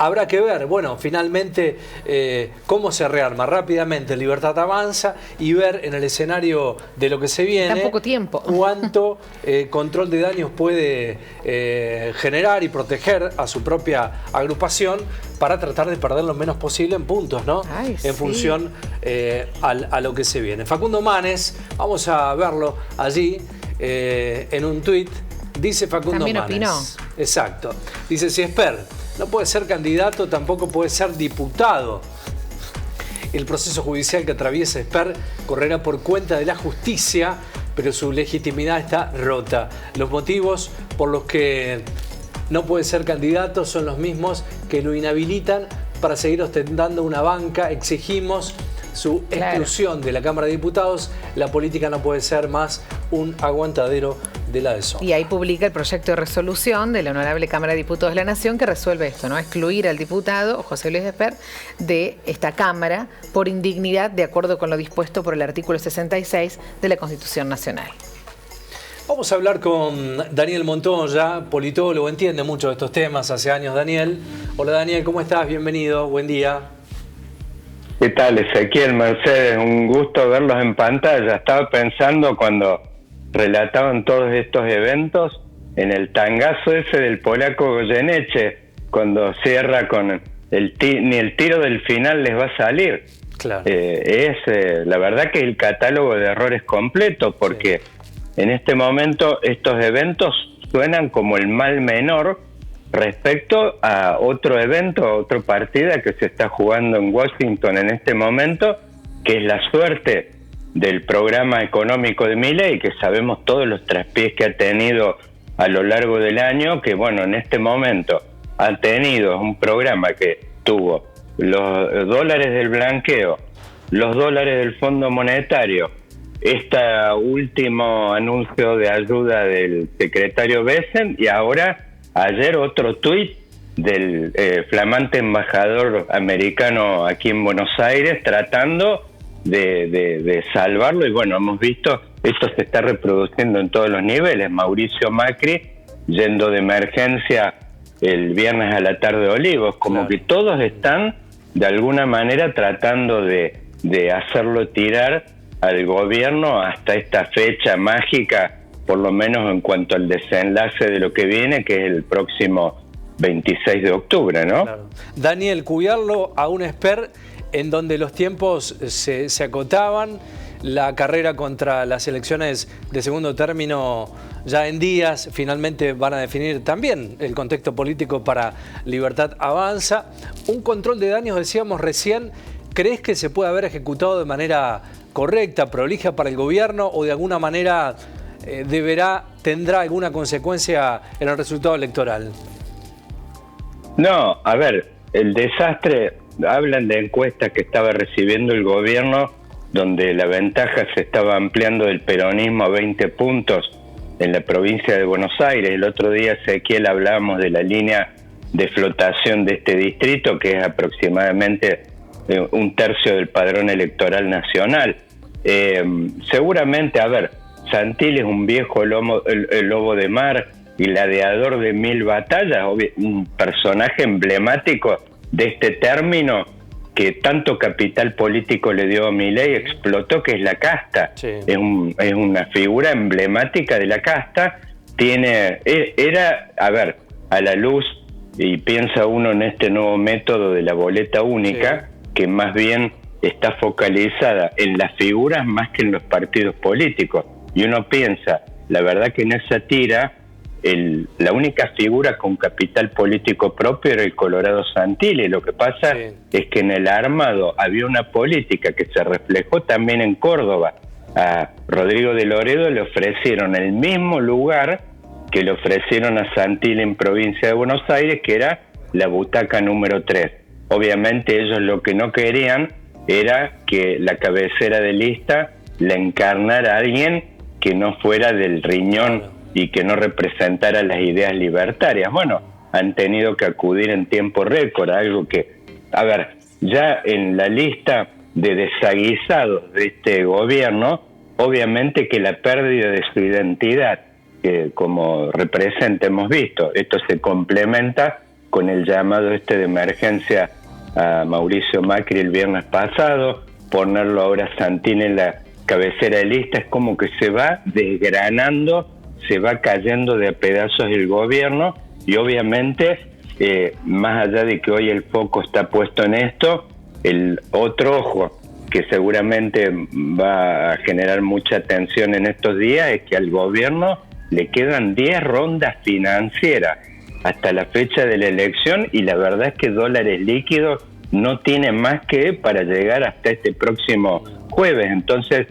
habrá que ver, bueno, finalmente cómo se rearma rápidamente Libertad Avanza y ver en el escenario de lo que se viene tan poco tiempo cuánto control de daños puede generar y proteger a su propia agrupación para tratar de perder lo menos posible en puntos, ¿no? Ay, en función a lo que se viene. Facundo Manes, vamos a verlo allí en un tuit, dice Facundo También Manes. opinó. Exacto. Dice, si Esper no puede ser candidato, tampoco puede ser diputado. El proceso judicial que atraviesa Esper correrá por cuenta de la justicia, pero su legitimidad está rota. Los motivos por los que no puede ser candidato son los mismos que lo inhabilitan para seguir ostentando una banca. Exigimos su exclusión de la Cámara de Diputados. La política no puede ser más un aguantadero de la deshonra. Y ahí publica el proyecto de resolución de la Honorable Cámara de Diputados de la Nación que resuelve esto, ¿no? Excluir al diputado José Luis Esper de esta Cámara por indignidad, de acuerdo con lo dispuesto por el artículo 66 de la Constitución Nacional. Vamos a hablar con Daniel Montoya, politólogo, entiende mucho de estos temas, hace años Daniel. Hola Daniel, ¿cómo estás? Bienvenido, buen día. ¿Qué tal, Ezequiel, Mercedes? Un gusto verlos en pantalla. Estaba pensando cuando relataban todos estos eventos en el tangazo ese del polaco Goyeneche, cuando cierra con ni el tiro del final les va a salir. Claro. La verdad que el catálogo de errores completo, porque en este momento estos eventos suenan como el mal menor respecto a otro evento, a otra partida que se está jugando en Washington en este momento, que es la suerte del programa económico de Milei, que sabemos todos los traspiés que ha tenido a lo largo del año, que bueno, en este momento ha tenido un programa que tuvo los dólares del blanqueo, los dólares del Fondo Monetario, este último anuncio de ayuda del secretario Bessent y ahora ayer otro tuit del flamante embajador americano aquí en Buenos Aires tratando de salvarlo, y bueno, hemos visto, esto se está reproduciendo en todos los niveles. Mauricio Macri yendo de emergencia el viernes a la tarde a Olivos, como que todos están de alguna manera tratando de hacerlo tirar al gobierno hasta esta fecha mágica, por lo menos en cuanto al desenlace de lo que viene, que es el próximo 26 de octubre, ¿no? Claro. Daniel, cuidarlo a un Esper en donde los tiempos se acotaban, la carrera contra las elecciones de segundo término ya en días finalmente van a definir también el contexto político para Libertad Avanza. Un control de daños, decíamos recién, ¿crees que se puede haber ejecutado de manera correcta, prolija para el gobierno o de alguna manera tendrá alguna consecuencia en el resultado electoral? No, a ver, el desastre, hablan de encuestas que estaba recibiendo el gobierno, donde la ventaja se estaba ampliando del peronismo a 20 puntos en la provincia de Buenos Aires. El otro día, Ezequiel, hablábamos de la línea de flotación de este distrito, que es aproximadamente un tercio del padrón electoral nacional. Seguramente, a ver, Santilli es un viejo lobo de mar y ladeador de 1000 batallas, un personaje emblemático de este término que tanto capital político le dio a Milei, explotó, que es la casta. Sí. Es una figura emblemática de la casta. Era, a ver, a la luz, y piensa uno en este nuevo método de la boleta única, que más bien está focalizada en las figuras más que en los partidos políticos. Y uno piensa, la verdad que en esa tira, la única figura con capital político propio era el Colorado Santilli. Lo que pasa es que en el armado había una política que se reflejó también en Córdoba. A Rodrigo de Loredo le ofrecieron el mismo lugar que le ofrecieron a Santilli en provincia de Buenos Aires, que era la butaca número 3. Obviamente ellos lo que no querían era que la cabecera de lista la encarnara alguien que no fuera del riñón y que no representara las ideas libertarias. Bueno, han tenido que acudir en tiempo récord a algo que, a ver, ya en la lista de desaguisados de este gobierno, obviamente que la pérdida de su identidad, que como representa hemos visto, esto se complementa con el llamado este de emergencia a Mauricio Macri el viernes pasado, ponerlo ahora Santilli en la cabecera de lista, es como que se va desgranando, se va cayendo de a pedazos el gobierno, y obviamente, más allá de que hoy el foco está puesto en esto, el otro ojo que seguramente va a generar mucha atención en estos días es que al gobierno le quedan 10 rondas financieras hasta la fecha de la elección, y la verdad es que dólares líquidos no tiene más que para llegar hasta este próximo jueves. Entonces,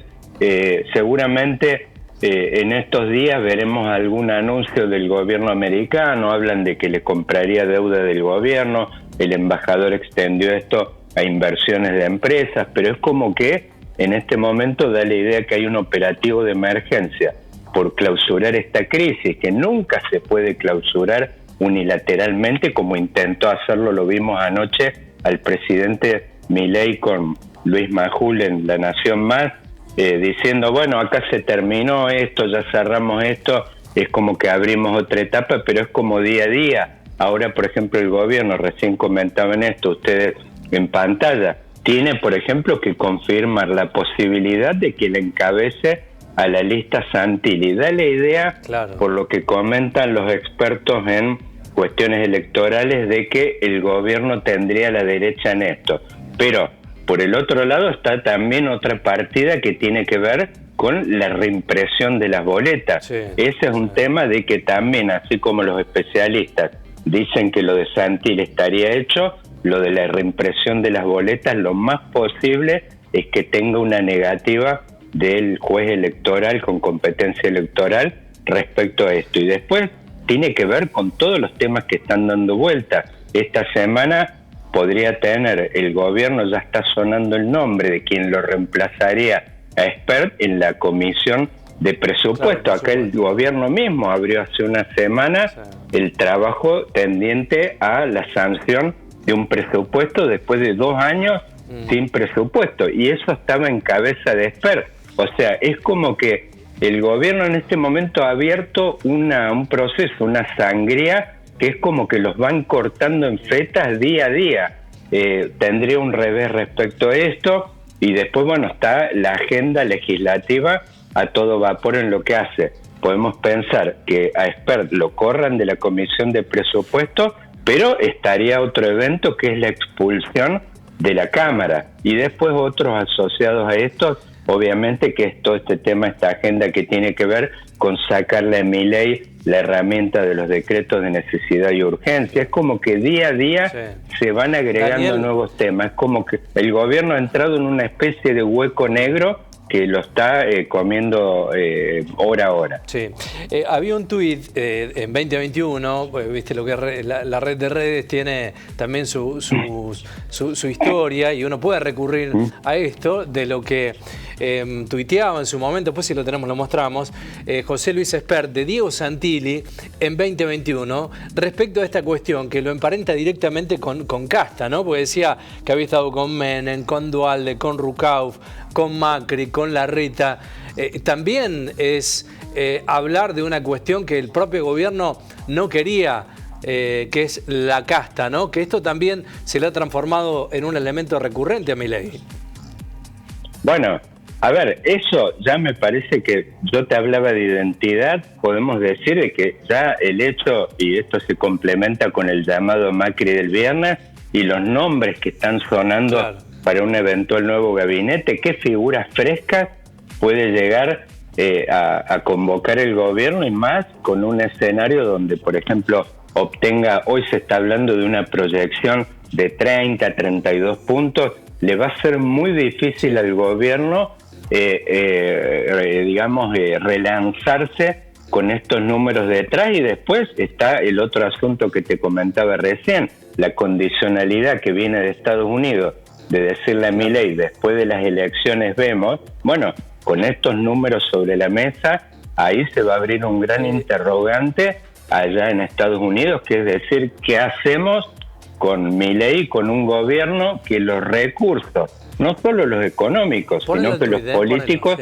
seguramente en estos días veremos algún anuncio del gobierno americano. Hablan de que le compraría deuda del gobierno, el embajador extendió esto a inversiones de empresas, pero es como que en este momento da la idea que hay un operativo de emergencia por clausurar esta crisis, que nunca se puede clausurar unilateralmente como intentó hacerlo, lo vimos anoche al presidente Milei con Luis Majul en La Nación Más, diciendo, bueno, acá se terminó esto, ya cerramos esto, es como que abrimos otra etapa, pero es como día a día. Ahora, por ejemplo, el gobierno, recién comentaban esto ustedes en pantalla, tiene, por ejemplo, que confirmar la posibilidad de que le encabece a la lista Santilli. Da la idea, claro, por lo que comentan los expertos en cuestiones electorales, de que el gobierno tendría la derecha en esto. Pero por el otro lado está también otra partida que tiene que ver con la reimpresión de las boletas. Sí, ese es un tema de que también, así como los especialistas dicen que lo de Santilli estaría hecho, lo de la reimpresión de las boletas, lo más posible es que tenga una negativa del juez electoral con competencia electoral respecto a esto. Y después tiene que ver con todos los temas que están dando vuelta. Esta semana podría tener, el gobierno ya está sonando el nombre de quien lo reemplazaría a Espert en la comisión de presupuesto. Claro, acá el gobierno mismo abrió hace una semana el trabajo tendiente a la sanción de un presupuesto después de 2 años sin presupuesto, y eso estaba en cabeza de Espert. O sea, es como que el gobierno en este momento ha abierto un proceso, una sangría, que es como que los van cortando en fetas día a día. Tendría un revés respecto a esto, y después, bueno, está la agenda legislativa a todo vapor en lo que hace. Podemos pensar que a Espert lo corran de la comisión de presupuesto, pero estaría otro evento que es la expulsión de la Cámara, y después otros asociados a esto, obviamente, que es todo este tema, esta agenda que tiene que ver con sacarle a Milei la herramienta de los decretos de necesidad y urgencia. Es como que día a día se van agregando nuevos temas. Es como que el gobierno ha entrado en una especie de hueco negro que lo está comiendo hora a hora. Sí. Había un tuit en 2021, pues, viste lo que la red de redes tiene también su historia, y uno puede recurrir a esto, de lo que tuiteaba en su momento, pues si lo tenemos lo mostramos, José Luis Espert de Diego Santilli en 2021, respecto a esta cuestión que lo emparenta directamente con Casta, ¿no? Porque decía que había estado con Menem, con Duhalde, con Rucauf, con Macri, con Larreta. También es hablar de una cuestión que el propio gobierno no quería, que es la casta, ¿no? Que esto también se le ha transformado en un elemento recurrente a Milei. Bueno, a ver, eso ya me parece que, yo te hablaba de identidad, podemos decir de que ya el hecho, y esto se complementa con el llamado Macri del viernes y los nombres que están sonando, claro, para un eventual nuevo gabinete, qué figuras frescas puede llegar a convocar el gobierno, y más con un escenario donde, por ejemplo, obtenga, hoy se está hablando de una proyección de 30, 32 puntos, le va a ser muy difícil al gobierno, relanzarse con estos números detrás. Y después está el otro asunto que te comentaba recién, la condicionalidad que viene de Estados Unidos, de decirle a Milei, después de las elecciones vemos, bueno, con estos números sobre la mesa, ahí se va a abrir un gran interrogante allá en Estados Unidos, que es decir, ¿qué hacemos con Milei, con un gobierno que los recursos, no solo los económicos, sino que los políticos,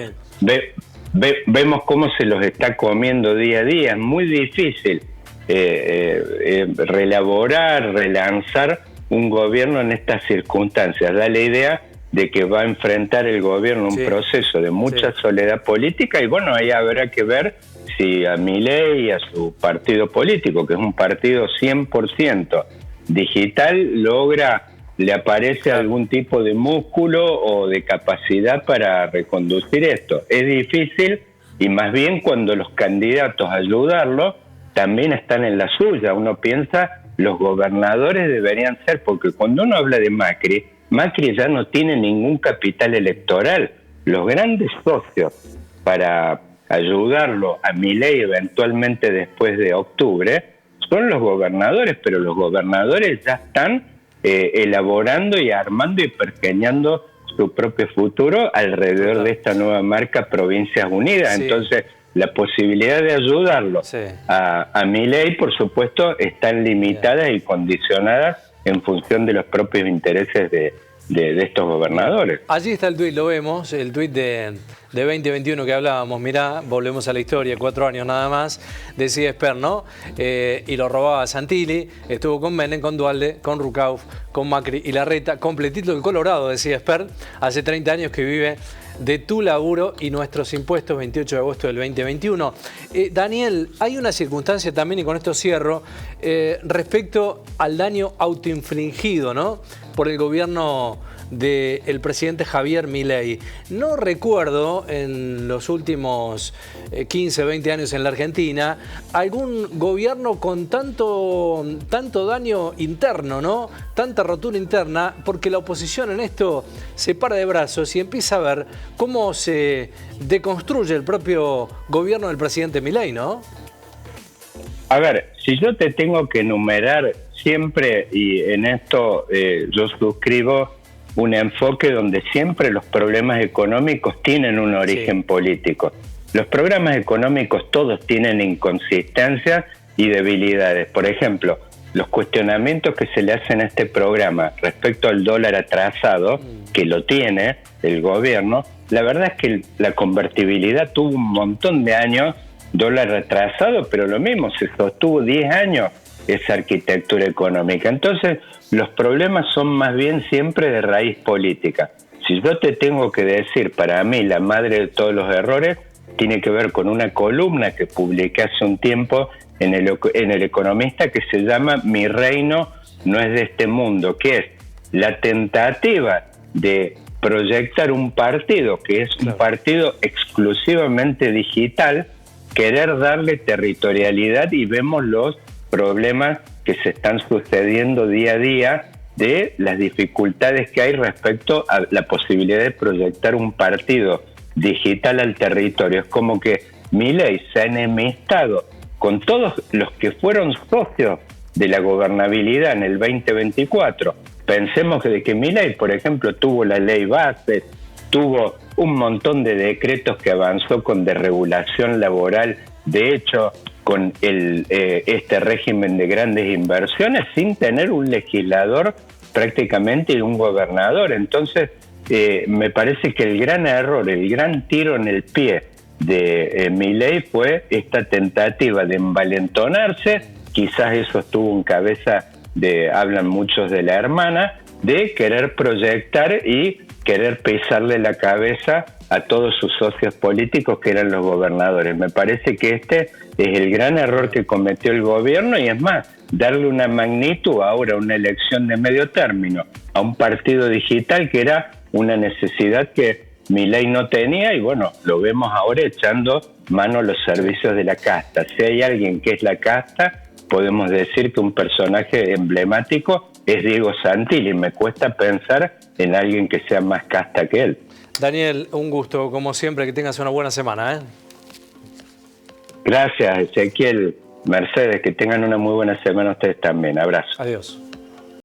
vemos cómo se los está comiendo día a día? Es muy difícil reelaborar, relanzar un gobierno en estas circunstancias. Da la idea de que va a enfrentar el gobierno un proceso de mucha soledad política, y bueno, ahí habrá que ver si a Milei y a su partido político, que es un partido 100% digital, le aparece algún tipo de músculo o de capacidad para reconducir esto. Es difícil, y más bien cuando los candidatos a ayudarlo también están en la suya. Uno piensa, los gobernadores deberían ser, porque cuando uno habla de Macri ya no tiene ningún capital electoral. Los grandes socios para ayudarlo a Milei eventualmente después de octubre son los gobernadores, pero los gobernadores ya están elaborando y armando y pergeñando su propio futuro alrededor de esta nueva marca Provincias Unidas. Sí. Entonces, la posibilidad de ayudarlo a Milei, por supuesto, están limitadas y condicionadas en función de los propios intereses de estos gobernadores. Allí está el tuit, lo vemos, el tuit de 2021 que hablábamos. Mirá, volvemos a la historia, 4 años nada más, decía Esper, ¿no? Y lo robaba Santilli, estuvo con Menem, con Duhalde, con Rucauf, con Macri y Larreta, completito el Colorado, decía Esper, hace 30 años que vive de tu laburo y nuestros impuestos, 28 de agosto del 2021. Daniel, hay una circunstancia también, y con esto cierro, respecto al daño autoinfligido, ¿no?, por el gobierno del presidente Javier Milei. No recuerdo en los últimos 15, 20 años en la Argentina algún gobierno con tanto daño interno, ¿no? Tanta rotura interna, porque la oposición en esto se para de brazos y empieza a ver cómo se deconstruye el propio gobierno del presidente Milei, ¿no? A ver, si yo te tengo que enumerar siempre, y en esto yo suscribo un enfoque donde siempre los problemas económicos tienen un origen político. Los programas económicos todos tienen inconsistencias y debilidades. Por ejemplo, los cuestionamientos que se le hacen a este programa respecto al dólar atrasado, que lo tiene el gobierno, la verdad es que la convertibilidad tuvo un montón de años dólar retrasado, pero lo mismo, se sostuvo 10 años esa arquitectura económica. Entonces, los problemas son más bien siempre de raíz política. Si yo te tengo que decir, para mí la madre de todos los errores tiene que ver con una columna que publiqué hace un tiempo en el Economista, que se llama Mi reino no es de este mundo, que es la tentativa de proyectar un partido que es un partido exclusivamente digital, querer darle territorialidad, y vemos los problemas que se están sucediendo día a día de las dificultades que hay respecto a la posibilidad de proyectar un partido digital al territorio. Es como que Milei se ha enemistado con todos los que fueron socios de la gobernabilidad en el 2024. Pensemos que Milei, por ejemplo, tuvo la ley base, tuvo un montón de decretos que avanzó con desregulación laboral, de hecho, con este régimen de grandes inversiones, sin tener un legislador prácticamente y un gobernador. Entonces, me parece que el gran error, el gran tiro en el pie de Milei fue esta tentativa de envalentonarse. Quizás eso estuvo en cabeza hablan muchos de la hermana, de querer proyectar y querer pisarle la cabeza a todos sus socios políticos que eran los gobernadores. Me parece que este es el gran error que cometió el gobierno, y es más, darle una magnitud ahora a una elección de medio término a un partido digital que era una necesidad que Milei no tenía, y bueno, lo vemos ahora echando mano a los servicios de la casta. Si hay alguien que es la casta, podemos decir que un personaje emblemático es Diego Santilli. Me cuesta pensar en alguien que sea más casta que él. Daniel, un gusto, como siempre, que tengas una buena semana, ¿eh? Gracias, Ezequiel, Mercedes, que tengan una muy buena semana ustedes también. Abrazo. Adiós.